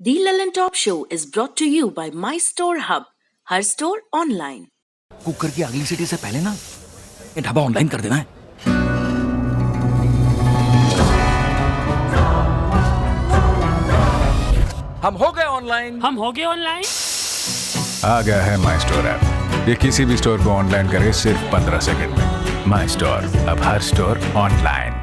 The Lallin Top Show is brought to you by My Store Hub, her store online. Cooker की अगली सीटी से पहले ना ये ढाबा ऑनलाइन कर देना है। हम हो गए ऑनलाइन। आ गया है माई स्टोर ऐप। ये किसी भी स्टोर को ऑनलाइन करे सिर्फ 15 सेकंड में। माई स्टोर, अब हर स्टोर ऑनलाइन।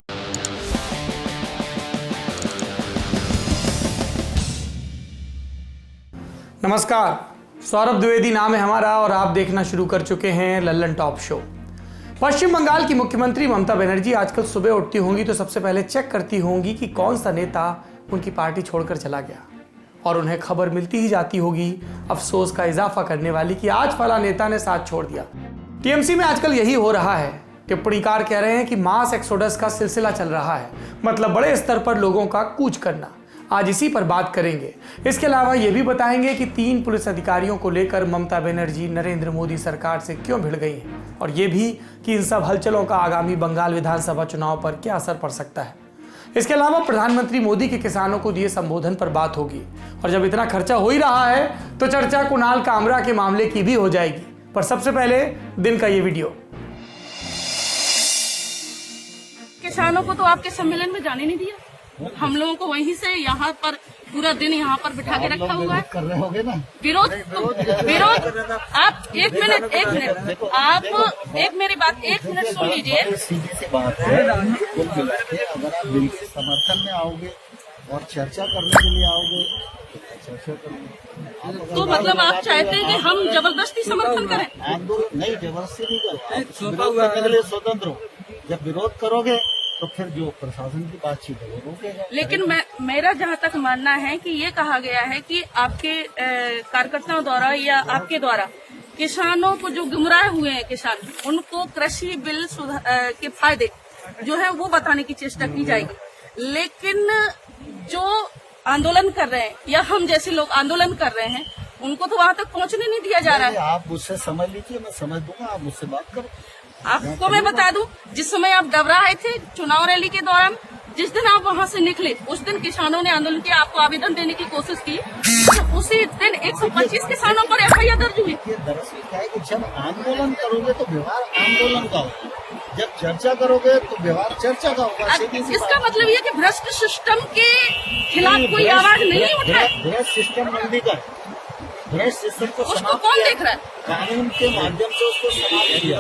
नमस्कार, सौरभ द्विवेदी नाम है हमारा और आप देखना शुरू कर चुके हैं लल्लन टॉप शो। पश्चिम बंगाल की मुख्यमंत्री ममता बनर्जी आजकल सुबह उठती होंगी तो सबसे पहले चेक करती होंगी कि कौन सा नेता उनकी पार्टी छोड़कर चला गया, और उन्हें खबर मिलती ही जाती होगी अफसोस का इजाफा करने वाली कि आज फला नेता ने साथ छोड़ दिया। टीएमसी में आजकल यही हो रहा है। टिप्पणीकार कह रहे हैं कि मास एक्सोडस का सिलसिला चल रहा है, मतलब बड़े स्तर पर लोगों का कूच करना। आज इसी पर बात करेंगे। इसके अलावा ये भी बताएंगे कि 3 पुलिस अधिकारियों को लेकर ममता बनर्जी नरेंद्र मोदी सरकार से क्यों भिड़ गई हैं, और ये भी कि इन सब हलचलों का आगामी बंगाल विधानसभा चुनाव पर क्या असर पड़ सकता है। इसके अलावा प्रधानमंत्री मोदी के किसानों को दिए संबोधन पर बात होगी, और जब इतना खर्चा हो ही रहा है तो चर्चा कुणाल कामरा के मामले की भी हो जाएगी। पर सबसे पहले दिन का ये वीडियो। किसानों को तो आपके सम्मेलन में जाने नहीं दिया, हम लोगों को वहीं से यहाँ पर पूरा दिन यहाँ पर बिठा के रखा हुआ है। कर रहे होगे ना विरोध आप एक मिनट आप एक मेरी बात 1 मिनट सुन लीजिए। सीधी सी बात है, कुल मिला के अगर आप बिल के समर्थन में आओगे और चर्चा करने के लिए आओगे तो चर्चा करेंगे। तो मतलब आप चाहते हैं कि हम जबरदस्ती समर्थन करें? आंदोलन नहीं, जबरदस्ती नहीं कर, विरोध करने के लिए स्वतंत्र हो। जब विरोध करोगे तो फिर जो प्रशासन की बातचीत है वो रोकेगा। लेकिन मेरा जहाँ तक मानना है कि ये कहा गया है कि आपके कार्यकर्ताओं द्वारा या आपके द्वारा किसानों को जो गुमराह हुए हैं किसान, उनको कृषि बिल के फायदे जो है वो बताने की चेष्टा की जाएगी। लेकिन जो आंदोलन कर रहे हैं या हम जैसे लोग आंदोलन कर रहे हैं उनको तो वहाँ तक पहुँचने नहीं दिया जा रहा है। आप मुझसे समझ लीजिए, मैं समझ दूंगा, आप मुझसे बात करो। आपको मैं बता दूं, जिस समय आप डबरा आए थे चुनाव रैली के दौरान, जिस दिन आप वहां से निकले उस दिन किसानों ने आंदोलन किया, आपको आवेदन देने की कोशिश की, तो उसी दिन 125 किसानों पर एफआईआर दर्ज हुई। दरअसल क्या है कि जब आंदोलन करोगे तो व्यवहार आंदोलन का होगा, जब चर्चा करोगे तो व्यवहार चर्चा का होगा। इसका मतलब ये कि भ्रष्ट सिस्टम के खिलाफ कोई आवाज नहीं उठ रहा है। भ्रष्ट सिस्टम मंदी का, भ्रष्ट सिस्टम को उसको कौन देख रहा है? कानून के माध्यम से उसको समाप्त किया,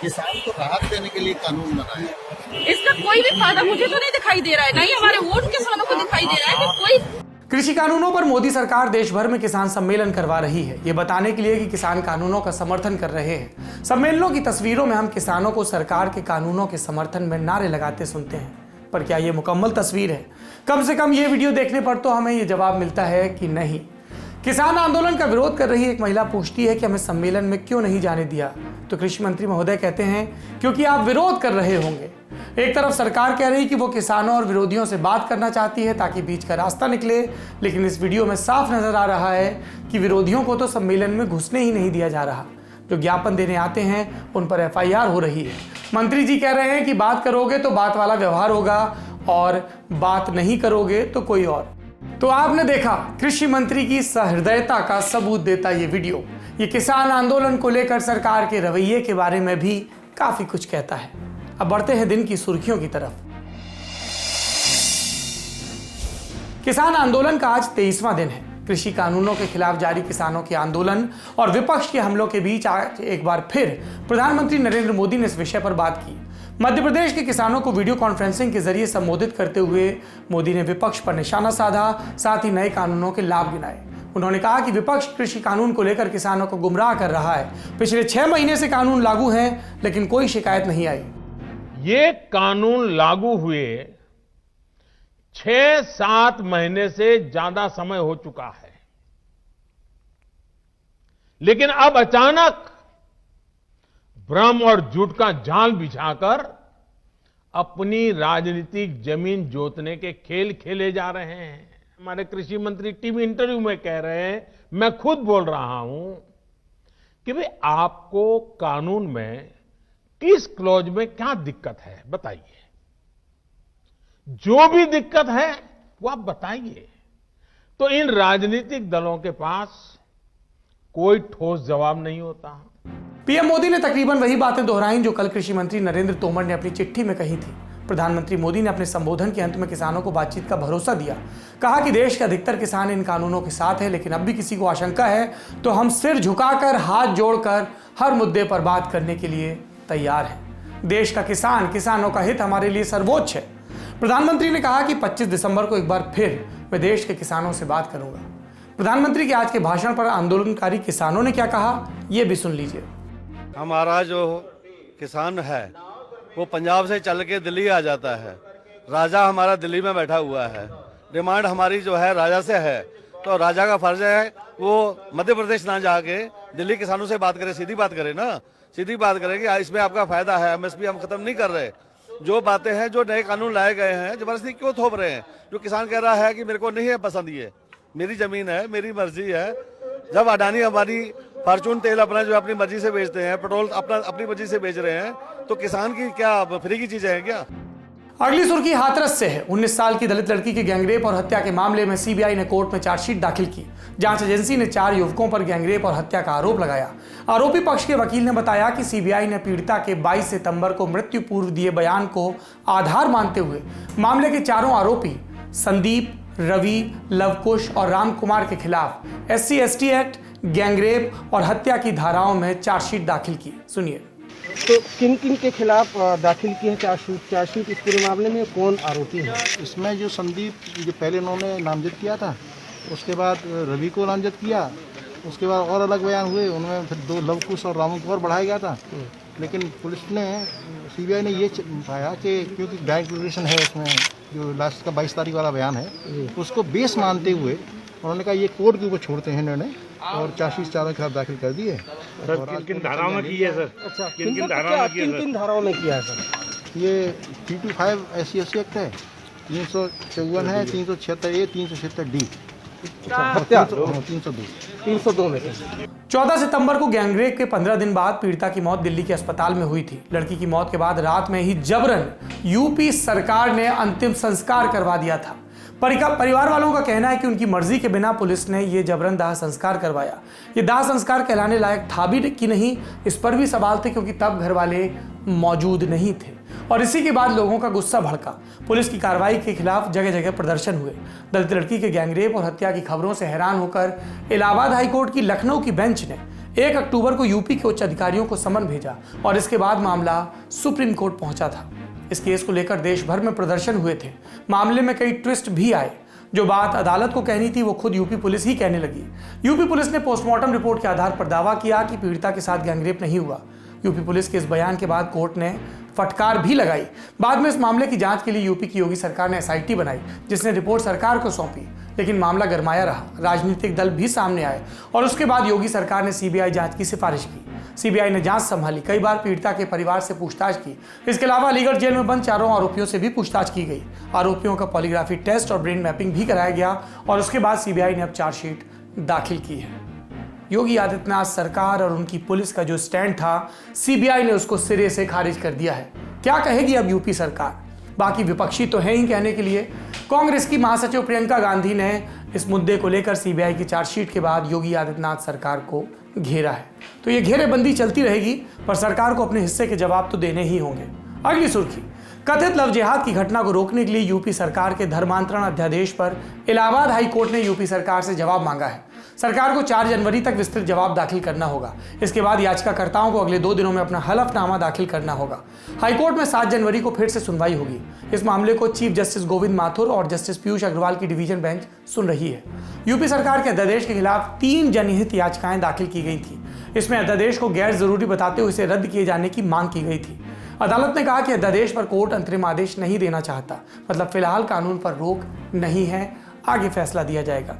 किसान को राहत देने के लिए कानून बनाया। इसका कोई भी फायदा मुझे तो नहीं दिखाई दे रहा है, नहीं हमारे वोट किसानों को दिखाई दे रहा है कि कोई। कृषि कानूनों पर मोदी सरकार देश भर में किसान सम्मेलन करवा रही है, ये बताने के लिए कि किसान कानूनों का समर्थन कर रहे हैं। सम्मेलनों की तस्वीरों में हम किसानों को सरकार के कानूनों के समर्थन में नारे लगाते सुनते हैं, पर क्या ये मुकम्मल तस्वीर है? कम से कम ये वीडियो देखने पर तो हमें ये जवाब मिलता है कि नहीं। किसान आंदोलन का विरोध कर रही एक महिला पूछती है कि हमें सम्मेलन में क्यों नहीं जाने दिया, तो कृषि मंत्री महोदय कहते हैं क्योंकि आप विरोध कर रहे होंगे। एक तरफ सरकार कह रही कि वो किसानों और विरोधियों से बात करना चाहती है ताकि बीच का रास्ता निकले, लेकिन इस वीडियो में साफ नजर आ रहा है कि विरोधियों को तो सम्मेलन में घुसने ही नहीं दिया जा रहा। जो ज्ञापन देने आते हैं उन पर एफआईआर हो रही है। मंत्री जी कह रहे हैं कि बात करोगे तो बात वाला व्यवहार होगा और बात नहीं करोगे तो कोई और। तो आपने देखा कृषि मंत्री की सहृदयता का सबूत देता ये वीडियो। ये किसान आंदोलन को लेकर सरकार के रवैये के बारे में भी काफी कुछ कहता है। अब बढ़ते हैं दिन की सुर्खियों की तरफ। किसान आंदोलन का आज 23वां दिन है। कृषि कानूनों के खिलाफ जारी किसानों के आंदोलन और विपक्ष के हमलों के बीच आज एक बार फिर प्रधानमंत्री नरेंद्र मोदी ने इस विषय पर बात की। मध्य प्रदेश के किसानों को वीडियो कॉन्फ्रेंसिंग के जरिए संबोधित करते हुए मोदी ने विपक्ष पर निशाना साधा, साथ ही नए कानूनों के लाभ गिनाए। उन्होंने कहा कि विपक्ष कृषि कानून को लेकर किसानों को गुमराह कर रहा है। पिछले 6 महीने से कानून लागू हैं, लेकिन कोई शिकायत नहीं आई। ये कानून लागू हुए 6-7 महीने से ज्यादा समय हो चुका है, लेकिन अब अचानक भ्रम और झूठ का जाल बिछाकर अपनी राजनीतिक जमीन जोतने के खेल खेले जा रहे हैं। हमारे कृषि मंत्री टीवी इंटरव्यू में कह रहे हैं, मैं खुद बोल रहा हूं कि भाई आपको कानून में किस क्लॉज में क्या दिक्कत है बताइए, जो भी दिक्कत है वो आप बताइए। तो इन राजनीतिक दलों के पास कोई ठोस जवाब नहीं होता। पीएम मोदी ने तकरीबन वही बातें दोहराई जो कल कृषि मंत्री नरेंद्र तोमर ने अपनी चिट्ठी में कही थी। प्रधानमंत्री मोदी ने अपने संबोधन के अंत में किसानों को बातचीत का भरोसा दिया। कहा कि देश के अधिकतर किसान इन कानूनों के साथ है, लेकिन अब भी किसी को आशंका है तो हम सिर झुकाकर हाथ जोड़कर हर मुद्दे पर बात करने के लिए तैयार हैं। देश का किसान, किसानों का हित हमारे लिए सर्वोच्च है। प्रधानमंत्री ने कहा कि 25 दिसंबर को एक बार फिर मैं देश के किसानों से बात करूंगा। प्रधानमंत्री के आज के भाषण पर आंदोलनकारी किसानों ने क्या कहा, यह भी सुन लीजिए। हमारा जो किसान है वो पंजाब से चल के दिल्ली आ जाता है। राजा हमारा दिल्ली में बैठा हुआ है। डिमांड हमारी जो है राजा से है, तो राजा का फर्ज है वो मध्य प्रदेश ना जाके दिल्ली किसानों से बात करे, सीधी बात करे ना, सीधी बात करे कि इसमें आपका फायदा है, एमएसपी हम खत्म नहीं कर रहे। जो बातें हैं, जो नए कानून लाए गए हैं, जबरदस्ती क्यों थोप रहे हैं? जो किसान कह रहा है कि मेरे को नहीं है पसंद, ये मेरी जमीन है, मेरी मर्जी है। जब अडानी हमारी फॉर्चून तेल अपना जो अपनी मर्जी से बेचते हैं, पेट्रोल अपनी मर्जी से बेच रहे हैं, तो किसान की क्या फ्री की चीजें हैं क्या? अगली सुर्खी हाथरस से है। 19 साल की दलित लड़की की गैंगरेप और हत्या के मामले में सीबीआई ने कोर्ट में चार्जशीट दाखिल की। जांच एजेंसी ने 4 युवकों पर गैंगरेप और हत्या का आरोप लगाया। आरोपी पक्ष के वकील ने बताया कि सीबीआई ने पीड़िता के 22 सितंबर को मृत्यु पूर्व दिए बयान को आधार मानते हुए मामले के चारों आरोपी संदीप, रवि, लवकुश और राम कुमार के खिलाफ SC/ST एक्ट, गैंगरेप और हत्या की धाराओं में चार्जशीट दाखिल की। सुनिए। तो किन किन के खिलाफ दाखिल की है चार्जशीट? इस पूरे मामले में कौन आरोपी है? इसमें जो संदीप, जो पहले उन्होंने नामजद किया था, उसके बाद रवि को नामजद किया, उसके बाद और अलग बयान हुए, उनमें फिर 2 लवकुश और रामू को और बढ़ाया गया था। लेकिन पुलिस ने, सीबीआई ने ये पाया कि क्योंकि बैंक डिक्लेरेशन है उसमें, जो लास्ट का 22 तारीख वाला बयान है, उसको बेस मानते हुए उन्होंने कहा ये कोर्ट के ऊपर छोड़ते हैं निर्णय, और चार्जशीट चारों के खिलाफ दाखिल कर दिए। किन धाराओं में किया है सर? अच्छा, किन धाराओं में किया है सर? ये 325 SC/ST एक्ट है, 354 है, 376A, 376D, 302 में। 14 सितंबर को गैंगरेप के 15 दिन बाद पीड़िता की मौत दिल्ली के अस्पताल में हुई थी। लड़की की मौत के बाद रात में ही जबरन यूपी सरकार ने अंतिम संस्कार करवा दिया था। परिवार वालों का कहना है कि उनकी मर्जी के बिना पुलिस ने यह जबरन दाह संस्कार करवाया। ये दाह संस्कार कहलाने लायक था भी कि नहीं, इस पर भी सवाल थे, क्योंकि तब घर वाले मौजूद नहीं थे। और इसी के बाद लोगों का गुस्सा भड़का। पुलिस की कार्रवाई के खिलाफ जगह जगह प्रदर्शन हुए। दलित लड़की के गैंगरेप और हत्या की खबरों से हैरान होकर इलाहाबाद हाईकोर्ट की लखनऊ की बेंच ने 1 अक्टूबर को यूपी के उच्च अधिकारियों को समन भेजा और इसके बाद मामला सुप्रीम कोर्ट पहुंचा था। इस केस को लेकर देश भर में प्रदर्शन हुए थे। मामले में कई ट्विस्ट भी आए। जो बात अदालत को कहनी थी वो खुद यूपी पुलिस ही कहने लगी। यूपी पुलिस ने पोस्टमार्टम रिपोर्ट के आधार पर दावा किया कि पीड़िता के साथ गैंगरेप नहीं हुआ। यूपी पुलिस के इस बयान के बाद कोर्ट ने फटकार भी लगाई। बाद में इस मामले की जांच के लिए यूपी की योगी सरकार ने SIT बनाई, जिसने रिपोर्ट सरकार को सौंपी। लेकिन मामला गरमाया रहा, राजनीतिक दल भी सामने आए और उसके बाद योगी सरकार ने सीबीआई जांच की सिफारिश की। सीबीआई ने जांच संभाली, कई बार पीड़िता के परिवार से पूछताछ की। इसके अलावा अलीगढ़ जेल में बंद चारों आरोपियों से भी पूछताछ की गई। आरोपियों का पॉलीग्राफी टेस्ट और ब्रेन मैपिंग भी कराया गया और उसके बाद सीबीआई ने अब चार्जशीट दाखिल की है। योगी आदित्यनाथ सरकार और उनकी पुलिस का जो स्टैंड था, सीबीआई ने उसको सिरे से खारिज कर दिया है। क्या कहेगी अब यूपी सरकार? बाकी विपक्षी तो है ही कहने के लिए। कांग्रेस की महासचिव प्रियंका गांधी ने इस मुद्दे को लेकर सीबीआई की चार्जशीट के बाद योगी आदित्यनाथ सरकार को घेरा है। तो ये घेरेबंदी चलती रहेगी, पर सरकार को अपने हिस्से के जवाब तो देने ही होंगे। अगली सुर्खी, कथित लव जिहाद की घटना को रोकने के लिए यूपी सरकार के धर्मांतरण अध्यादेश पर इलाहाबाद हाई कोर्ट ने यूपी सरकार से जवाब मांगा है। सरकार को 4 जनवरी तक विस्तृत जवाब दाखिल करना होगा। इसके बाद याचिकाकर्ताओं को अगले 2 दिनों में अपना हलफनामा दाखिल करना होगा। हाईकोर्ट में 7 जनवरी को फिर से सुनवाई होगी। इस मामले को चीफ जस्टिस गोविंद माथुर और जस्टिस पीयूष अग्रवाल की डिवीजन बेंच सुन रही है। यूपी सरकार के अध्यादेश के खिलाफ 3 जनहित याचिकाएं दाखिल की गई थी। इसमें अध्यादेश को गैर जरूरी बताते हुए इसे रद्द किए जाने की मांग की गई थी। अदालत ने कहा कि अध्यादेश पर कोर्ट अंतरिम आदेश नहीं देना चाहता, मतलब फिलहाल कानून पर रोक नहीं है, आगे फैसला दिया जाएगा।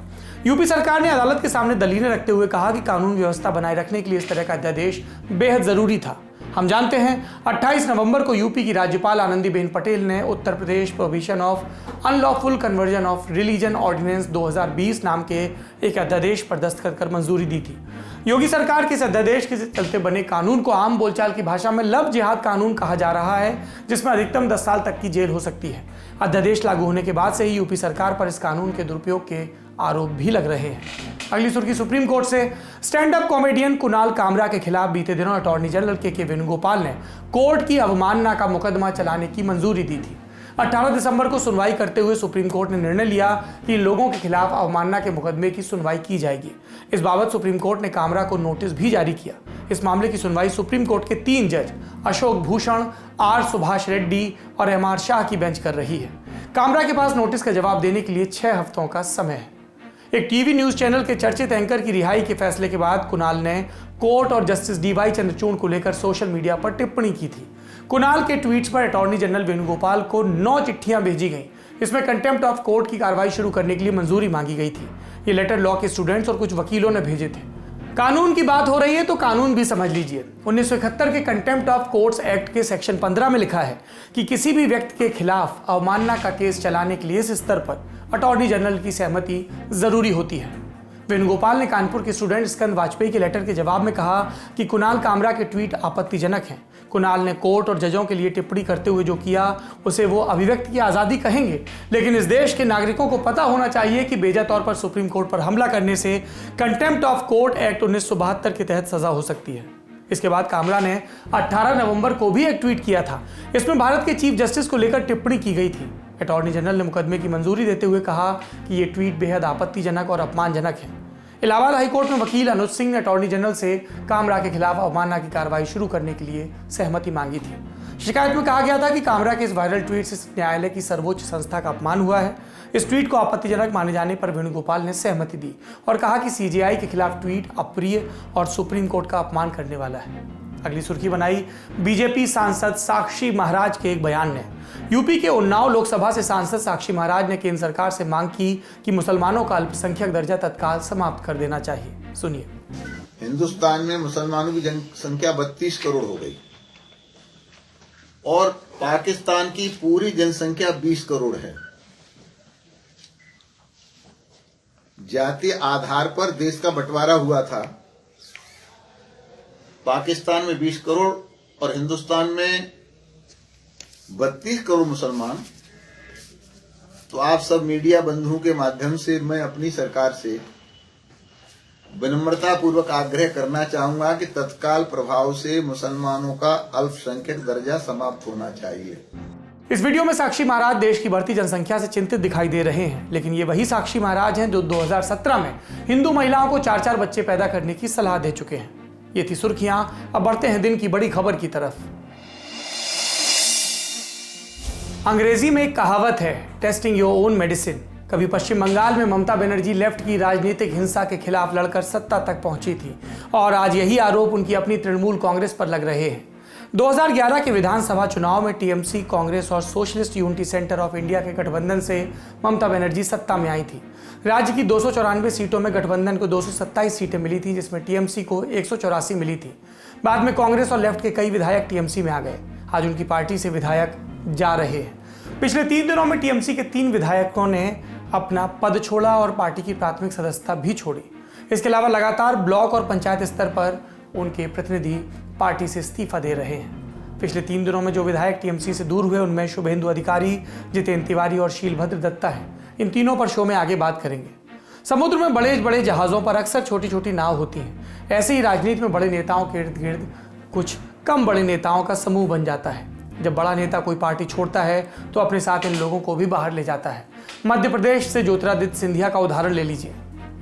यूपी सरकार ने अदालत के सामने दलीलें रखते हुए कहा कि कानून व्यवस्था बनाए रखने के लिए इस तरह का अध्यादेश बेहद जरूरी था। हम जानते हैं 28 नवंबर को यूपी की राज्यपाल आनंदीबेन पटेल ने Uttar Pradesh prohibition of unlawful conversion of religion ordinance 2020 नाम के एक अध्यादेश पर दस्तखत कर मंजूरी दी थी। योगी सरकार के इस अध्यादेश के चलते बने कानून को आम बोलचाल की भाषा में लव जिहाद कानून कहा जा रहा है, जिसमें अधिकतम 10 साल तक की जेल हो सकती है। अध्यादेश लागू होने के बाद से ही यूपी सरकार पर इस कानून के दुरुपयोग के आरोप भी लग रहे हैं। अगली सुर्खी सुप्रीम कोर्ट से। Stand up comedian Kunal Kamra के खिलाफ बीते दिनों अटॉर्नी जनरल के वेणुगोपाल ने कोर्ट की अवमानना का मुकदमा चलाने की मंजूरी दी थी। 18 दिसंबर को सुनवाई करते हुए सुप्रीम कोर्ट ने निर्णय लिया कि लोगों के खिलाफ अवमानना के मुकदमे की सुनवाई की जाएगी। इस बाबत सुप्रीम कोर्ट ने कामरा को नोटिस भी जारी किया। इस मामले की सुनवाई सुप्रीम कोर्ट के 3 जज अशोक भूषण, आर सुभाष रेड्डी और एम.आर. शाह की बेंच कर रही है। कामरा के पास नोटिस का जवाब देने के लिए 6 हफ्तों का समय है। एक टीवी न्यूज चैनल के चर्चित एंकर की रिहाई के फैसले के बाद कुणाल ने कोर्ट और जस्टिस डी.वाई. चंद्रचूड़ को लेकर सोशल मीडिया पर टिप्पणी की थी। कुणाल के ट्वीट्स पर अटॉर्नी जनरल वेणुगोपाल को 9 चिट्ठियां भेजी गईं। इसमें कंटेम्प्ट ऑफ कोर्ट की कार्रवाई शुरू करने के लिए मंजूरी मांगी गई थी। ये लेटर लॉ के स्टूडेंट्स और कुछ वकीलों ने भेजे थे। कानून की बात हो रही है तो कानून भी समझ लीजिए। 1971 के कंटेम्प्ट ऑफ कोर्ट्स एक्ट के सेक्शन 15 में लिखा है कि किसी भी व्यक्ति के खिलाफ अवमानना का केस चलाने के लिए इस स्तर पर अटॉर्नी जनरल की सहमति जरूरी होती है। वेणुगोपाल ने कानपुर के स्टूडेंट स्कंद वाजपेयी के लेटर के जवाब में कहा कि कुणाल कामरा के ट्वीट आपत्तिजनक हैं। कुणाल ने कोर्ट और जजों के लिए टिप्पणी करते हुए जो किया उसे वो अभिव्यक्ति की आज़ादी कहेंगे, लेकिन इस देश के नागरिकों को पता होना चाहिए कि बेजा तौर पर सुप्रीम कोर्ट पर हमला करने से कंटेम्प्ट ऑफ कोर्ट एक्ट 1972 के तहत सजा हो सकती है। इसके बाद कामरा ने 18 नवंबर को भी एक ट्वीट किया था। इसमें भारत के चीफ जस्टिस को लेकर टिप्पणी की गई थी। अटॉर्नी जनरल ने मुकदमे की मंजूरी देते हुए कहा कि ये ट्वीट बेहद आपत्तिजनक और अपमानजनक है। इलाहाबाद हाईकोर्ट में वकील अनुज सिंह ने अटॉर्नी जनरल से कामरा के खिलाफ अवमानना की कार्रवाई शुरू करने के लिए सहमति मांगी थी। शिकायत में कहा गया था कि कामरा के इस वायरल ट्वीट से न्यायालय की सर्वोच्च संस्था का अपमान हुआ है। इस ट्वीट को आपत्तिजनक माने जाने पर वेणुगोपाल ने सहमति दी और कहा कि सीजेआई के खिलाफ ट्वीट अप्रिय और सुप्रीम कोर्ट का अपमान करने वाला है। अगली सुर्खी बनाई बीजेपी सांसद साक्षी महाराज के एक बयान ने। यूपी के उन्नाव लोकसभा से सांसद साक्षी महाराज ने केंद्र सरकार से मांग की कि मुसलमानों का अल्पसंख्यक दर्जा तत्काल समाप्त कर देना चाहिए। सुनिए। हिंदुस्तान में मुसलमानों की जनसंख्या 32 करोड़ हो गई और पाकिस्तान की पूरी जनसंख्या 20 करोड़ है। जातीय आधार पर देश का बंटवारा हुआ था। पाकिस्तान में 20 करोड़ और हिंदुस्तान में 32 करोड़ मुसलमान। तो आप सब मीडिया बंधुओं के माध्यम से मैं अपनी सरकार से विनम्रता पूर्वक आग्रह करना चाहूंगा कि तत्काल प्रभाव से मुसलमानों का अल्पसंख्यक दर्जा समाप्त होना चाहिए। इस वीडियो में साक्षी महाराज देश की बढ़ती जनसंख्या से चिंतित दिखाई दे रहे हैं, लेकिन ये वही साक्षी महाराज हैं जो 2017 में हिंदू महिलाओं को 4-4 बच्चे पैदा करने की सलाह दे चुके हैं। ये थी सुर्खियां। अब बढ़ते हैं दिन की बड़ी खबर की तरफ। अंग्रेजी में एक कहावत है, टेस्टिंग योर ओन मेडिसिन। कभी पश्चिम बंगाल में ममता बनर्जी लेफ्ट की राजनीतिक हिंसा के खिलाफ लड़कर सत्ता तक पहुंची थी और आज यही आरोप उनकी अपनी तृणमूल कांग्रेस पर लग रहे हैं। 2011 के विधानसभा चुनाव में टीएमसी, कांग्रेस और socialist unity centre of India के गठबंधन से ममता बनर्जी सत्ता में आई थी। राज्य की 294 सीटों में गठबंधन को 227 सीटें मिली थी, जिसमें टीएमसी को 184 मिली थी। बाद में कांग्रेस और लेफ्ट के कई विधायक टीएमसी में आ गए। आज उनकी पार्टी से विधायक जा रहे हैं। पिछले 3 दिनों में टीएमसी के 3 विधायकों ने अपना पद छोड़ा और पार्टी की प्राथमिक सदस्यता भी छोड़ी। इसके अलावा लगातार ब्लॉक और पंचायत स्तर पर उनके प्रतिनिधि पार्टी से इस्तीफा दे रहे हैं। पिछले 3 दिनों में जो विधायक टीएमसी से दूर हुए उनमें शुभेंदु अधिकारी, जितेंद्र तिवारी और शीलभद्र दत्ता हैं। इन तीनों पर शो में आगे बात करेंगे। समुद्र में बड़े बड़े जहाज़ों पर अक्सर छोटी छोटी नाव होती हैं। ऐसे ही राजनीति में बड़े नेताओं के इर्द गिर्द कुछ कम बड़े नेताओं का समूह बन जाता है। जब बड़ा नेता कोई पार्टी छोड़ता है तो अपने साथ इन लोगों को भी बाहर ले जाता है। मध्य प्रदेश से ज्योतिरादित्य सिंधिया का उदाहरण ले लीजिए,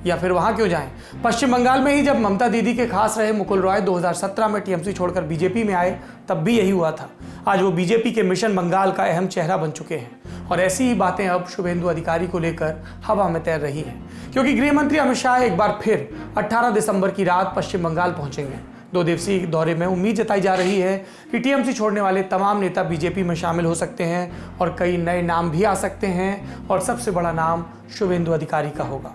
या फिर वहां क्यों जाएं, पश्चिम बंगाल में ही जब ममता दीदी के खास रहे मुकुल रॉय 2017 में टीएमसी छोड़कर बीजेपी में आए तब भी यही हुआ था। आज वो बीजेपी के मिशन बंगाल का अहम चेहरा बन चुके हैं और ऐसी ही बातें अब शुभेंदु अधिकारी को लेकर हवा में तैर रही हैं, क्योंकि गृह मंत्री अमित शाह एक बार फिर 18 दिसंबर की रात पश्चिम बंगाल पहुंचेंगे। 2 दिवसीय दौरे में उम्मीद जताई जा रही है कि टीएमसी छोड़ने वाले तमाम नेता बीजेपी में शामिल हो सकते हैं और कई नए नाम भी आ सकते हैं और सबसे बड़ा नाम शुभेंदु अधिकारी का होगा।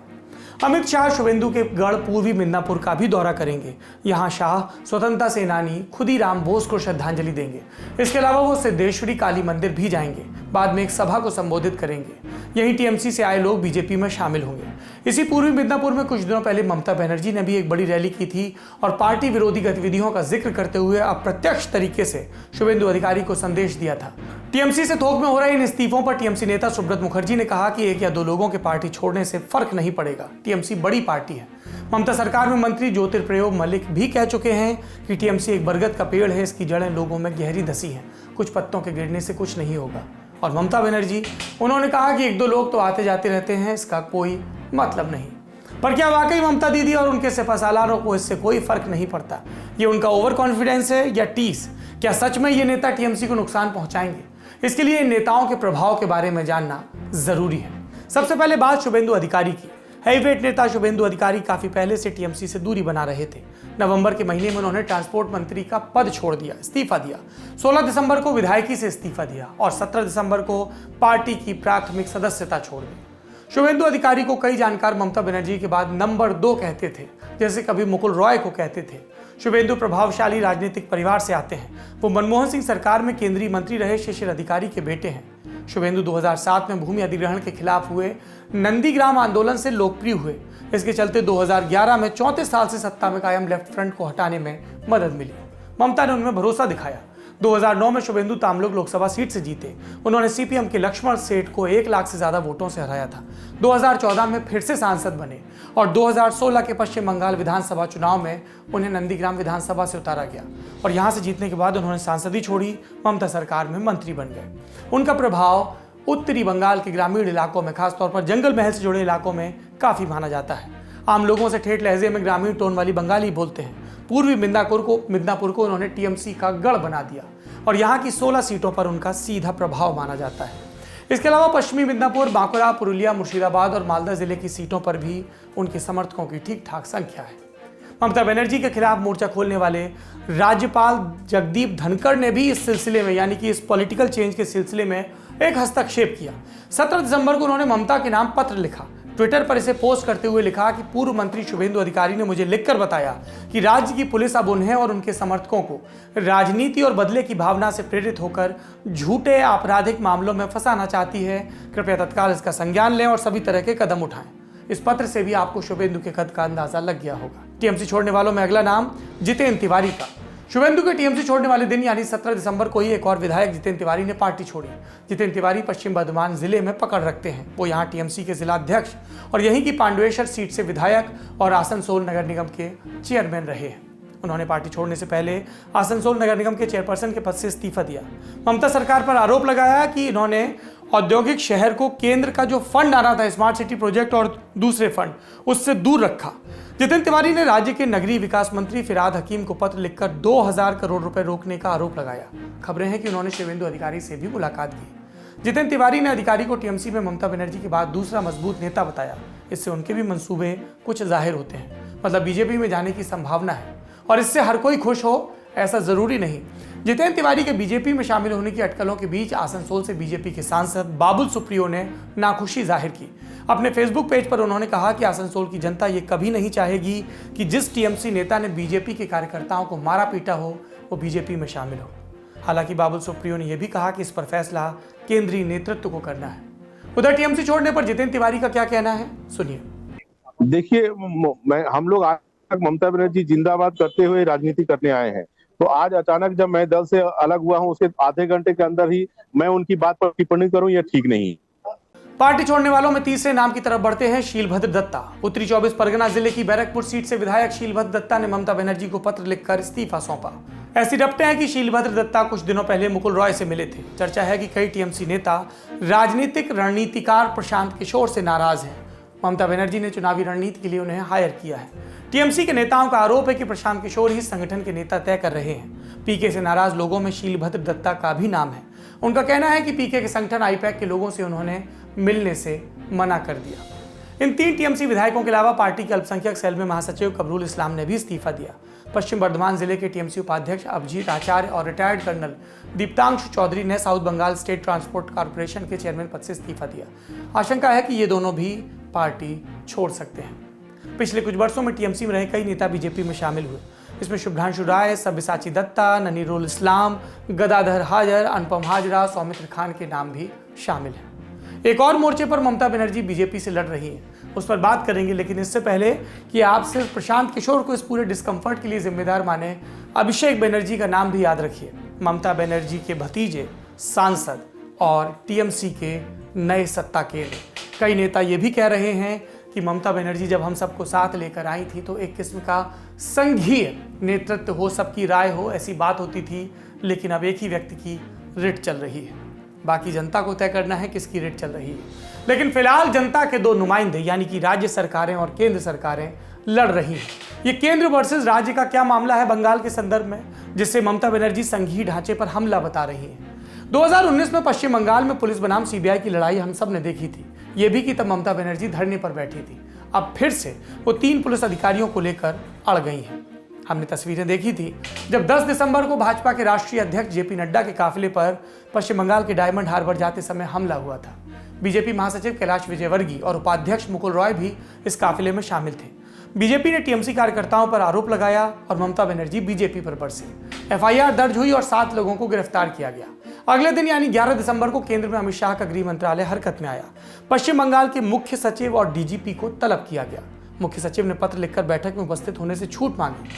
अमित शाह शुभेंदु के गढ़ पूर्वी मिदनापुर का भी दौरा करेंगे। यहाँ शाह स्वतंत्रता सेनानी खुदीराम बोस को श्रद्धांजलि देंगे। इसके अलावा वो सिद्धेश्वरी काली मंदिर भी जाएंगे। बाद में एक सभा को संबोधित करेंगे। यहीं टीएमसी से आए लोग बीजेपी में शामिल होंगे। इसी पूर्वी मिदनापुर में कुछ दिनों पहले ममता बनर्जी ने भी एक बड़ी रैली की थी और पार्टी विरोधी गतिविधियों का जिक्र करते हुए अप्रत्यक्ष तरीके से शुभेंदु अधिकारी को संदेश दिया था। टीएमसी से थोक में हो रहे इन इस्तीफों पर टीएमसी नेता सुब्रत मुखर्जी ने कहा कि एक या दो लोगों के पार्टी छोड़ने से फर्क नहीं पड़ेगा, टीएमसी बड़ी पार्टी है। ममता सरकार में मंत्री ज्योतिर्प्रयोग मलिक भी कह चुके हैं कि टीएमसी एक बरगद का पेड़ है, इसकी जड़ें लोगों में गहरी धसी हैं, कुछ पत्तों के गिरने से कुछ नहीं होगा। और ममता बनर्जी, उन्होंने कहा कि एक दो लोग तो आते जाते रहते हैं, इसका कोई मतलब नहीं। पर क्या वाकई ममता दीदी और उनके सिपहसालारों को इससे कोई फर्क नहीं पड़ता? ये उनका ओवर कॉन्फिडेंस है या टीस? क्या सच में ये नेता टीएमसी को नुकसान पहुंचाएंगे? इसके लिए इन नेताओं के प्रभाव के बारे में जानना जरूरी है। सबसे पहले बात शुभेंदु अधिकारी की। हैवीवेट नेता शुभेंदु अधिकारी काफी पहले से टीएमसी से दूरी बना रहे थे। नवंबर के महीने में उन्होंने ट्रांसपोर्ट मंत्री का पद छोड़ दिया, इस्तीफा दिया। 16 दिसंबर को विधायकी से इस्तीफा दिया और 17 दिसंबर को पार्टी की प्राथमिक सदस्यता छोड़ दी। शुभेंदु अधिकारी को कई जानकार ममता बनर्जी के बाद नंबर 2 कहते थे, जैसे कभी मुकुल रॉय को कहते थे। शुभेंदु प्रभावशाली राजनीतिक परिवार से आते हैं। वो मनमोहन सिंह सरकार में केंद्रीय मंत्री रहे शिशिर अधिकारी के बेटे हैं। शुभेंदु 2007 में भूमि अधिग्रहण के खिलाफ हुए नंदीग्राम आंदोलन से लोकप्रिय हुए। इसके चलते 2011 में 34 साल से सत्ता में कायम लेफ्ट फ्रंट को हटाने में मदद मिली। ममता ने उनमें भरोसा दिखाया। 2009 में शुभेंदु तामलुक लोकसभा सीट से जीते। उन्होंने सीपीएम के लक्ष्मण सेठ को 1 लाख से ज्यादा वोटों से हराया था। 2014 में फिर से सांसद बने और 2016 के पश्चिम बंगाल विधानसभा चुनाव में उन्हें नंदीग्राम विधानसभा से उतारा गया और यहां से जीतने के बाद उन्होंने सांसदी छोड़ी, ममता सरकार में मंत्री बन गए। उनका प्रभाव उत्तरी बंगाल के ग्रामीण इलाकों में, खासतौर पर जंगल महल से जुड़े इलाकों में काफी माना जाता है। आम लोगों से ठेठ लहजे में ग्रामीण टोन वाली बंगाली बोलते हैं। पूर्वी मिदनापुर को उन्होंने टीएमसी का गढ़ बना दिया और यहाँ की 16 सीटों पर उनका सीधा प्रभाव माना जाता है। इसके अलावा पश्चिमी मिदनापुर, बांकुड़ा, पुरुलिया, मुर्शिदाबाद और मालदा जिले की सीटों पर भी उनके समर्थकों की ठीक ठाक संख्या है। ममता बनर्जी के खिलाफ मोर्चा खोलने वाले राज्यपाल जगदीप धनखड़ ने भी इस सिलसिले में, यानी कि इस पॉलिटिकल चेंज के सिलसिले में एक हस्तक्षेप किया। 17 दिसंबर को उन्होंने ममता के नाम पत्र लिखा। ट्विटर पर इसे पोस्ट करते हुए लिखा कि पूर्व मंत्री शुभेंदु अधिकारी ने मुझे लिखकर बताया कि राज्य की पुलिस अब उन्हें और उनके समर्थकों को राजनीति और बदले की भावना से प्रेरित होकर झूठे आपराधिक मामलों में फंसाना चाहती है। कृपया तत्काल इसका संज्ञान लें और सभी तरह के कदम उठाएं। इस पत्र से भी आपको शुभेंदु के कद का अंदाजा लग गया होगा। टीएमसी छोड़ने वालों में अगला नाम जितेंद्र तिवारी का। शुभेंदु के टीएमसी छोड़ने वाले दिन यानी 17 दिसंबर को ही एक और विधायक जितेंद्र तिवारी ने पार्टी छोड़ी। जितेंद्र तिवारी पश्चिम बर्धमान जिले में पकड़ रखते हैं। वो यहाँ टीएमसी के जिला अध्यक्ष और यहीं की पांडवेश्वर सीट से विधायक और आसनसोल नगर निगम के चेयरमैन रहे हैं। उन्होंने पार्टी छोड़ने से पहले आसनसोल नगर निगम के चेयरपर्सन के पद से इस्तीफा दिया। ममता सरकार पर आरोप लगाया कि इन्होंने औद्योगिक शहर को केंद्र का जो फंड आ रहा था, स्मार्ट सिटी प्रोजेक्ट और दूसरे फंड, उससे दूर रखा। जितेंद्र तिवारी ने राज्य के नगरीय विकास मंत्री फिराद हकीम को पत्र लिखकर 2000 करोड़ रुपए रोकने का आरोप लगाया। खबरें हैं कि उन्होंने शुभेंदु अधिकारी से भी मुलाकात की। जितेंद्र तिवारी ने अधिकारी को टीएमसी में ममता बनर्जी के बाद दूसरा मजबूत नेता बताया। इससे उनके भी मंसूबे कुछ जाहिर होते हैं, मतलब बीजेपी में जाने की संभावना है और इससे हर कोई खुश हो ऐसा जरूरी नहीं। जितेंद्र तिवारी के बीजेपी में शामिल होने की अटकलों के बीच आसनसोल से बीजेपी के सांसद बाबुल सुप्रियो ने नाखुशी जाहिर की। अपने फेसबुक पेज पर उन्होंने कहा कि आसनसोल की जनता ये कभी नहीं चाहेगी कि जिस टीएमसी नेता ने बीजेपी के कार्यकर्ताओं को मारा पीटा हो वो बीजेपी में शामिल हो। हालांकि बाबुल सुप्रियो ने यह भी कहा कि इस पर फैसला केंद्रीय नेतृत्व को करना है। उधर टीएमसी छोड़ने पर जितेंद्र तिवारी का क्या कहना है, सुनिए। देखिए, हम लोग आज तक ममता बनर्जी जिंदाबाद करते हुए राजनीति करने आए हैं, तो आज अचानक जब मैं दल से अलग हुआ हूं उसके आधे घंटे के अंदर ही मैं उनकी बात पर टिप्पणी करूं, यह ठीक नहीं। पार्टी छोड़ने वालों में तीसरे नाम की तरफ बढ़ते हैं शीलभद्र दत्ता। उत्तरी 24 परगना जिले की बैरकपुर सीट से विधायक शीलभद्र दत्ता ने ममता बनर्जी को पत्र लिखकर इस्तीफा सौंपा। ऐसी रपटें हैं कि शीलभद्र दत्ता कुछ दिनों पहले मुकुल रॉय से मिले थे। चर्चा है कि कई टीएमसी नेता राजनीतिक रणनीतिकार प्रशांत किशोर से नाराज हैं। ममता बनर्जी ने चुनावी रणनीति के लिए उन्हें हायर किया है। टीएमसी के नेताओं का आरोप है कि प्रशांत किशोर ही संगठन के नेता तय कर रहे हैं। पीके से नाराज लोगों में शीलभद्र दत्ता का भी नाम है। उनका कहना है कि पीके के संगठन आईपैक के लोगों से उन्होंने मिलने से मना कर दिया। इन 3 टीएमसी विधायकों के अलावा पार्टी के अल्पसंख्यक सेल में महासचिव कमरुल इस्लाम ने भी इस्तीफा दिया। पश्चिम बर्धमान जिले के टीएमसी उपाध्यक्ष अभिजीत आचार्य और रिटायर्ड कर्नल दीप्तांशु चौधरी ने south Bengal state transport corporation के चेयरमैन पद से इस्तीफा दिया। आशंका है कि ये दोनों भी पार्टी छोड़ सकते हैं। पिछले कुछ वर्षों में टीएमसी में रहे कई नेता बीजेपी में शामिल हुए। इसमें शुभ्रांशु राय, सब्यसाची दत्ता, ननीरुल इस्लाम, गदाधर हाजर, अनुपम हाजरा, सौमित्र खान के नाम भी शामिल हैं। एक और मोर्चे पर ममता बनर्जी बीजेपी से लड़ रही हैं, उस पर बात करेंगे, लेकिन इससे पहले कि आप सिर्फ प्रशांत किशोर को इस पूरे डिस्कम्फर्ट के लिए जिम्मेदार माने, अभिषेक बनर्जी का नाम भी याद रखिए। ममता बनर्जी के भतीजे सांसद और टीएमसी के नए सत्ता केंद्र। कई नेता ये भी कह रहे हैं कि ममता बनर्जी जब हम सबको साथ लेकर आई थी तो एक किस्म का संघीय नेतृत्व हो, सबकी राय हो, ऐसी बात होती थी। लेकिन अब एक ही व्यक्ति की रिट चल रही है, बाकी जनता को तय करना है किसकी रिट चल रही है। लेकिन फिलहाल जनता के दो नुमाइंदे यानी कि राज्य सरकारें और केंद्र सरकारें लड़ रही हैं। ये केंद्र वर्सेस राज्य का क्या मामला है बंगाल के संदर्भ में, जिससे ममता बनर्जी संघीय ढांचे पर हमला बता रही हैं। 2019 में पश्चिम बंगाल में पुलिस बनाम सीबीआई की लड़ाई हम सब ने देखी थी। ये भी कि तब ममता बनर्जी धरने पर बैठी थी। अब फिर से वो 3 पुलिस अधिकारियों को लेकर अड़ गई हैं। हमने तस्वीरें देखी थी जब 10 दिसंबर को भाजपा के राष्ट्रीय अध्यक्ष जेपी नड्डा के काफिले पर पश्चिम बंगाल के डायमंड हार्बर जाते समय हमला हुआ था। बीजेपी महासचिव कैलाश विजयवर्गीय और उपाध्यक्ष मुकुल रॉय भी इस काफिले में शामिल थे। बीजेपी ने टीएमसी कार्यकर्ताओं पर आरोप लगाया और ममता बनर्जी बीजेपी पर बरसे। एफआईआर दर्ज हुई और 7 लोगों को गिरफ्तार किया गया। अगले दिन यानी 11 दिसंबर को केंद्र में अमित शाह का गृह मंत्रालय हरकत में आया। पश्चिम बंगाल के मुख्य सचिव और डीजीपी को तलब किया गया। मुख्य सचिव ने पत्र लिखकर बैठक में उपस्थित होने से छूट मांगी।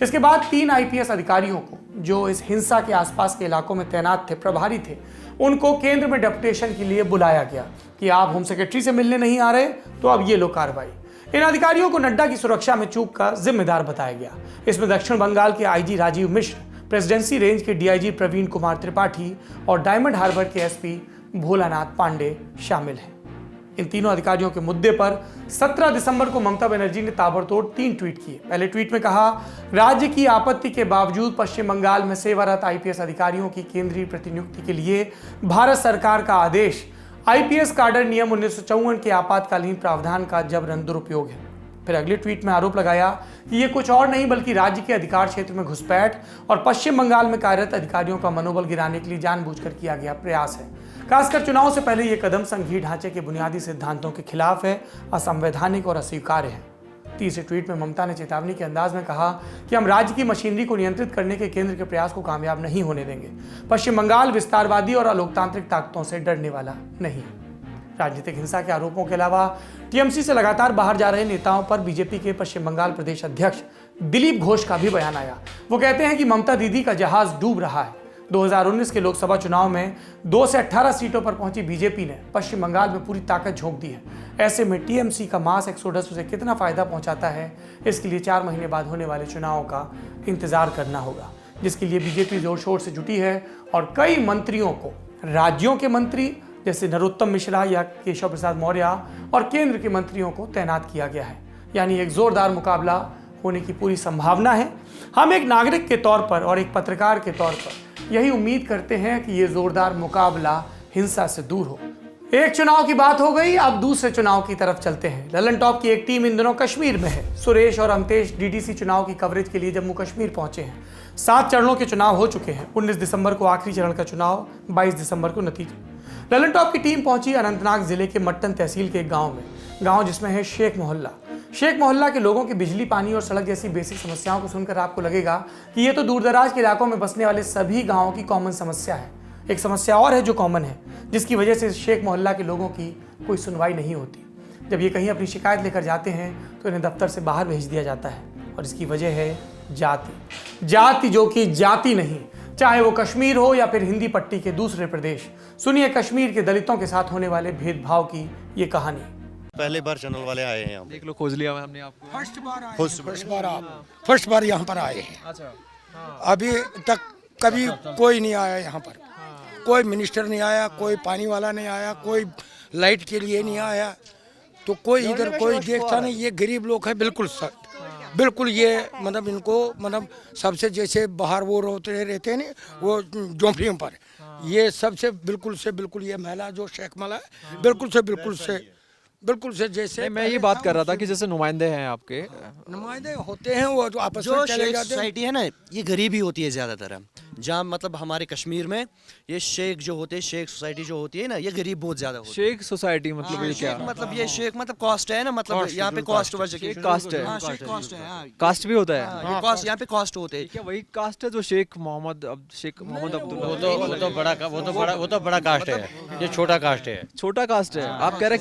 इसके बाद 3 आईपीएस अधिकारियों को जो इस हिंसा के आसपास के इलाकों में तैनात थे, प्रभारी थे, उनको केंद्र में डेपुटेशन के लिए बुलाया गया कि आप होम सेक्रेटरी से मिलने नहीं आ रहे तो अब ये लो कार्रवाई। इन अधिकारियों को नड्डा की सुरक्षा में चूक का जिम्मेदार बताया गया। इसमें दक्षिण बंगाल के आईजी राजीव मिश्र, प्रेसिडेंसी रेंज के डीआईजी प्रवीण कुमार त्रिपाठी और डायमंड हार्बर के एसपी भोलानाथ पांडे शामिल हैं। इन तीनों अधिकारियों के मुद्दे पर 17 दिसंबर को ममता बनर्जी ने ताबड़तोड़ 3 ट्वीट किए। पहले ट्वीट में कहा, राज्य की आपत्ति के बावजूद पश्चिम बंगाल में सेवारत आईपीएस अधिकारियों की केंद्रीय प्रतिनियुक्ति के लिए भारत सरकार का आदेश आईपीएस काडर नियम 1954 के आपातकालीन प्रावधान का जबरन दुरुपयोग है। फिर अगले ट्वीट में आरोप लगाया कि ये कुछ और नहीं बल्कि राज्य के अधिकार क्षेत्र में घुसपैठ और पश्चिम बंगाल में कार्यरत अधिकारियों का मनोबल गिराने के लिए जानबूझकर किया गया प्रयास है। खासकर चुनाव से पहले ये कदम संघीय ढांचे के बुनियादी सिद्धांतों के खिलाफ है, असंवैधानिक और अस्वीकार्य है। तीसरे ट्वीट में ममता ने चेतावनी के अंदाज में कहा कि हम राज्य की मशीनरी को नियंत्रित करने के केंद्र के प्रयास को कामयाब नहीं होने देंगे। पश्चिम बंगाल विस्तारवादी और अलोकतांत्रिक ताकतों से डरने वाला नहीं। राजनीतिक हिंसा के आरोपों के अलावा टीएमसी से लगातार बाहर जा रहे नेताओं पर बीजेपी के पश्चिम बंगाल प्रदेश अध्यक्ष दिलीप घोष का भी बयान आया। वो कहते हैं कि ममता दीदी का जहाज डूब रहा है। 2019 के लोकसभा चुनाव में 2 से 18 सीटों पर पहुंची बीजेपी ने पश्चिम बंगाल में पूरी ताकत झोंक दी है। ऐसे में टीएमसी का मास एक्सोडस उसे कितना फायदा पहुंचाता है, इसके लिए 4 महीने बाद होने वाले चुनाव का इंतजार करना होगा, जिसके लिए बीजेपी जोर शोर से जुटी है और कई मंत्रियों को राज्यों के मंत्री जैसे नरोत्तम मिश्रा या केशव प्रसाद मौर्य और केंद्र के मंत्रियों को तैनात किया गया है। यानी एक जोरदार मुकाबला होने की पूरी संभावना है। हम एक नागरिक के तौर पर और एक पत्रकार के तौर पर यही उम्मीद करते हैं कि ये जोरदार मुकाबला हिंसा से दूर हो। एक चुनाव की बात हो गई, अब दूसरे चुनाव की तरफ चलते हैं। ललन टॉप की एक टीम इन दिनों कश्मीर में है। सुरेश और अमतेश डीडीसी चुनाव की कवरेज के लिए जम्मू कश्मीर पहुंचे हैं। 7 चरणों के चुनाव हो चुके हैं। 19 दिसंबर को आखिरी चरण का चुनाव, 22 दिसंबर को नतीजे। ललन टॉप की टीम पहुंची अनंतनाग जिले के मट्टन तहसील के एक गांव में, गांव जिसमें है शेख मोहल्ला। शेख मोहल्ला के लोगों की बिजली, पानी और सड़क जैसी बेसिक समस्याओं को सुनकर आपको लगेगा कि ये तो दूरदराज के इलाकों में बसने वाले सभी गांवों की कॉमन समस्या है। एक समस्या और है जो कॉमन है, जिसकी वजह से शेख मोहल्ला के लोगों की कोई सुनवाई नहीं होती। जब ये कहीं अपनी शिकायत लेकर जाते हैं तो इन्हें दफ्तर से बाहर भेज दिया जाता है और इसकी वजह है जाति। जाति जो कि जाति नहीं, चाहे वो कश्मीर हो या फिर हिंदी पट्टी के दूसरे प्रदेश। सुनिए कश्मीर के दलितों के साथ होने वाले भेदभाव की ये कहानी। पहली बार चैनल वाले आए हैं, हम देख लो, खोज लिया हमने आपको। फर्स्ट बार यहाँ पर आए हैं। अच्छा, अभी तक कभी कोई नहीं आया यहाँ पर। कोई मिनिस्टर नहीं आया, कोई पानी वाला नहीं आया, कोई लाइट के लिए नहीं आया, तो कोई इधर कोई देखता नहीं। ये गरीब लोग हैं बिल्कुल ये मतलब इनको मतलब सबसे जैसे बाहर वो रहते हैं ना वो झोंपड़ियों पर, ये सबसे बिल्कुल ये महिला जो शेख महिला है बिल्कुल से जैसे मैं ये बात कर रहा था कि जैसे नुमाइंदे हैं आपके, नुमाइंदे होते हैं वो जो आपस में चले जाते हैं। सोसाइटी है ना, ये गरीबी होती है ज़्यादातर। जहाँ मतलब हमारे कश्मीर में ये शेख जो होते हैं, शेख सोसाइटी जो होती है ना, ये गरीब बहुत ज्यादा होती है। शेख सोसाइटी मतलब ये क्या? मतलब ये शेख मतलब कास्ट है ना, मतलब यहाँ पे कास्ट कास्ट है, कास्ट भी होता है। कास्ट यहाँ पे कास्ट होते हैं। क्या वही कास्ट है जो शेख मोहम्मद अब्दुल्ला? वो तो बड़ा कास्ट है, ये छोटा कास्ट है। छोटा कास्ट है, आप कह रहे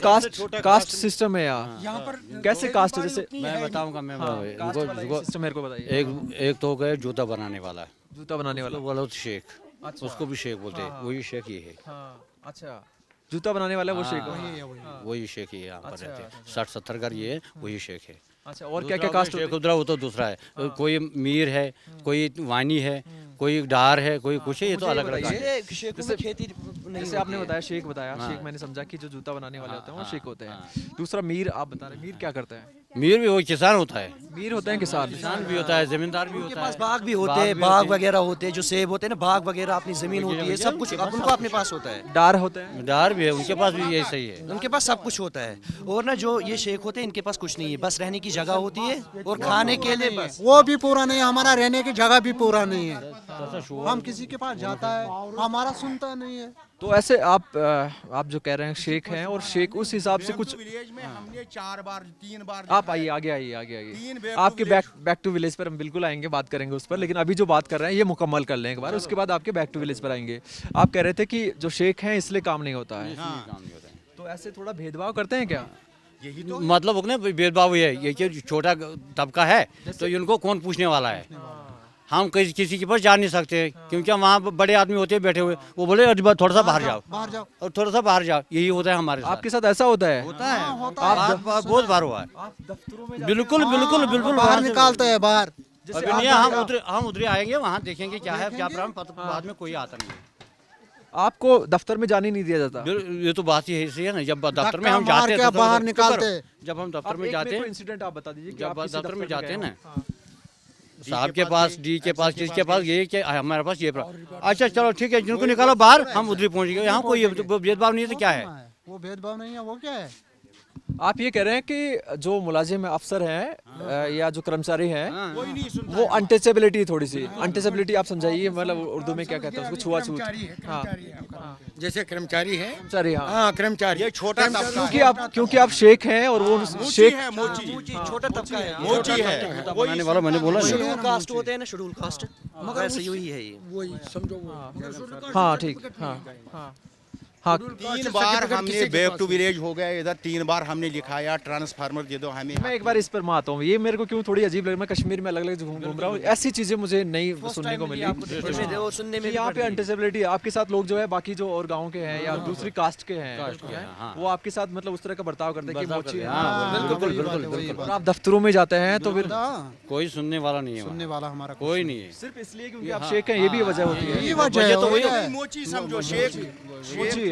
कास्ट सिस्टम है यहाँ पर? कैसे कास्ट है? जैसे मैं बताऊंगा, सिस्टम मेरे को बताइए। एक तो गए जूता बनाने वाला, जूता बनाने वाला बोलो शेख, उसको भी शेख बोलते हैं, वही शेख ये है। अच्छा, जूता बनाने वाला वो शेख है? वही शेख ही यहाँ पर अच्छा, रहते हैं। 60-70 घर ये वही शेख है। अच्छा, और क्या क्या कास्ट शेख उधरा, वो तो दूसरा है। कोई मीर है, कोई वानी है, कोई डार है, कोई कुछ है, ये तो अलग अलग है। जैसे आपने बताया शेख बताया, शेख मैंने समझा कि जो जूता बनाने वाले होते हैं वो शेख होते हैं। दूसरा मीर आप बता रहे, मीर क्या करते हैं? मीर भी वो किसान होता है। मीर होते हैं किसान भी होता है, जमींदार भी होता है। पास बाग भी होते हैं, बाग वगैरह होते हैं, जो सेब होते हैं ना, बाग वगैरह अपनी जमीन होती है, सब कुछ अब उनको अपने पास होता है। डार होते हैं? डार भी है, उनके पास भी यही सही है। उनके पास सब कुछ होता है। और ना जो ये शेख होते हैं, इनके पास कुछ नहीं है, बस रहने की जगह होती है और खाने के लिए बस। वो भी पूरा नहीं है, हमारा रहने की जगह भी पूरा नहीं है। हम किसी के पास जाता है, हमारा सुनता नहीं है। तो ऐसे आप जो कह रहे हैं शेख हैं, और शेख उस हिसाब से कुछ विलेज में हमने 4 बार 3 बार आप आइए आगे आपके बैक टू विलेज पर हम बिल्कुल आएंगे, बात करेंगे उस पर, लेकिन अभी जो बात कर रहे हैं ये मुकम्मल कर लें एक बार, उसके बाद आपके बैक टू विलेज पर आएंगे। आप कह रहे थे कि जो शेख हैं इसलिए काम नहीं होता है, तो ऐसे थोड़ा भेदभाव करते हैं क्या? यही तो मतलब उन्हें भेदभाव है, ये कि छोटा तबका है तो इनको कौन पूछने वाला है। हम किसी के पास जा नहीं सकते, क्योंकि वहाँ बड़े आदमी होते हैं बैठे हुए, वो बोले थोड़ा सा बाहर जाओ और थोड़ा सा बाहर जाओ, यही होता है हमारे साथ। आपके साथ ऐसा होता है? होता है, बहुत बार हुआ है। बिल्कुल बिल्कुल बिल्कुल बाहर निकालते हैं बाहर। अभी नहीं, हम उधर आएंगे, वहाँ देखेंगे क्या है क्या प्रॉब्लम, बाद में कोई आता नहीं है। आपको दफ्तर में जाने नहीं दिया जाता? ये तो बात ही है ना, जब दफ्तर में हम जाते हैं बाहर निकालते, जब हम दफ्तर में जाते हैं, इंसिडेंट आप बता दीजिए। जब दफ्तर में जाते हैं ना, साहब के पास, डी के पास, किसके पास, ये कि हमारे पास ये अच्छा चलो ठीक है, जिनको निकालो बाहर, हम उधर पहुंच गए। यहाँ कोई भेदभाव नहीं है तो क्या है? वो भेदभाव नहीं है, वो क्या है? आप ये कह रहे हैं कि जो मुलाजिम अफसर हैं या जो कर्मचारी हैं, वो अनटचेबिलिटी, थोड़ी सी अनटचेबिलिटी आप समझाइए, मतलब उर्दू में क्या कहते हैं उसको, छुआछूत। जैसे कर्मचारी है, कर्मचारी ये छोटा क्योंकि आप शेख हैं और वो शेख छोटा तबका है, मोची है, बनाने वाला मैंने बोला शेड्यूल कास्ट होते हैं ना, शेड्यूल कास्ट, मगर ऐसे यही है ये, वही समझो। हाँ ठीक, हाँ 3 बार हमने बैक टू विलेज हो गया इधर, 3 बार हमने लिखाया ट्रांसफार्मर दे दो हमें। मैं एक बार इस पर मैं आता हूँ, ये मेरे को क्यों थोड़ी अजीब लग, मैं कश्मीर में अलग अलग घूम रहा हूँ, ऐसी चीजें मुझे नहीं सुनने को मिली। यहाँ पे अनटचेबिलिटी, आपके साथ लोग जो है बाकी जो और गाँव के हैं या दूसरी कास्ट के हैं, वो आपके साथ मतलब उस तरह का बर्ताव करते हैं कि मोची है। और आप दफ्तरों में जाते हैं तो फिर कोई सुनने वाला नहीं है, सुनने वाला हमारा कोई नहीं है, सिर्फ इसलिए क्योंकि आप शेख हैं, ये भी वजह होती है। ये वजह तो वही है, मोची समझो, शेख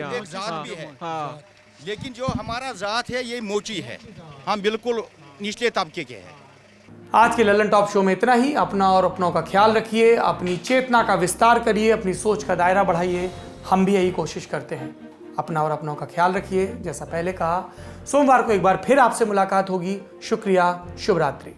एक जात भी है, लेकिन जो हमारा जात है ये मोची है, हम बिल्कुल निचले तबके के हैं। आज के लल्लन टॉप शो में इतना ही। अपना और अपनों का ख्याल रखिए, अपनी चेतना का विस्तार करिए, अपनी सोच का दायरा बढ़ाइए। हम भी यही कोशिश करते हैं। अपना और अपनों का ख्याल रखिए। जैसा पहले कहा, सोमवार को एक बार फिर आपसे मुलाकात होगी। शुक्रिया, शुभ रात्रि।